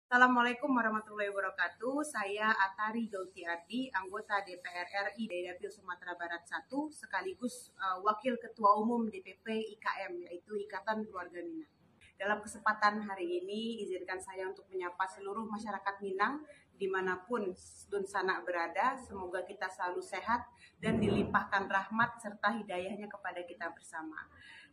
Assalamualaikum warahmatullahi wabarakatuh. Saya Atari Gauti Ardi, anggota DPR RI dari Dapil Sumatera Barat 1, sekaligus Wakil Ketua Umum DPP IKM, yaitu Ikatan Keluarga Minang. Dalam kesempatan hari ini, izinkan saya untuk menyapa seluruh masyarakat Minang, dimanapun Dunsana berada. Semoga kita selalu sehat dan dilimpahkan rahmat serta hidayahnya kepada kita bersama.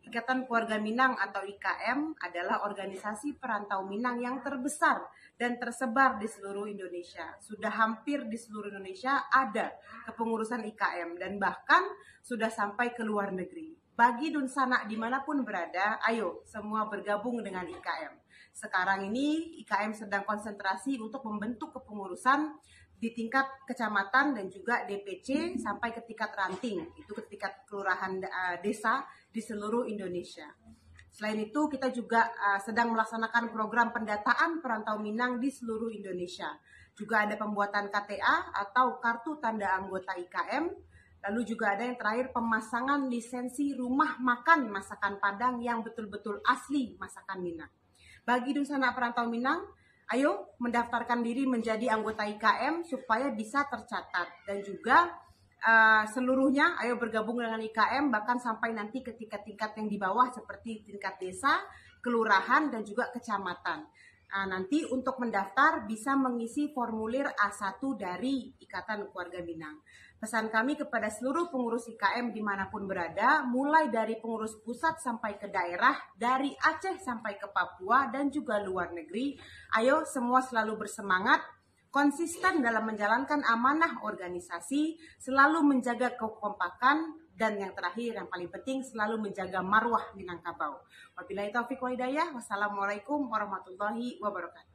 Ikatan Keluarga Minang atau IKM adalah organisasi perantau Minang yang terbesar dan tersebar di seluruh Indonesia. Sudah hampir di seluruh Indonesia ada kepengurusan IKM dan bahkan sudah sampai ke luar negeri. Bagi Dunsana dimanapun berada, ayo semua bergabung dengan IKM. Sekarang ini IKM sedang konsentrasi untuk membentuk kepengurusan di tingkat kecamatan dan juga DPC sampai ke tingkat ranting, itu ke tingkat kelurahan desa di seluruh Indonesia. Selain itu kita juga sedang melaksanakan program pendataan perantau Minang di seluruh Indonesia. Juga ada pembuatan KTA atau kartu tanda anggota IKM. Lalu juga ada yang terakhir pemasangan lisensi rumah makan masakan Padang yang betul-betul asli masakan Minang. Bagi Dunsana perantau Minang, ayo mendaftarkan diri menjadi anggota IKM supaya bisa tercatat. Dan juga seluruhnya ayo bergabung dengan IKM bahkan sampai nanti ke tingkat-tingkat yang di bawah seperti tingkat desa, kelurahan, dan juga kecamatan. Nanti untuk mendaftar bisa mengisi formulir A1 dari Ikatan Keluarga Minang. Pesan kami kepada seluruh pengurus IKM dimanapun berada, mulai dari pengurus pusat sampai ke daerah, dari Aceh sampai ke Papua dan juga luar negeri, ayo semua selalu bersemangat, konsisten dalam menjalankan amanah organisasi, selalu menjaga kekompakan, dan yang terakhir yang paling penting selalu menjaga marwah Minangkabau. Wabillahi taufiq wa hidayah. Wassalamualaikum warahmatullahi wabarakatuh.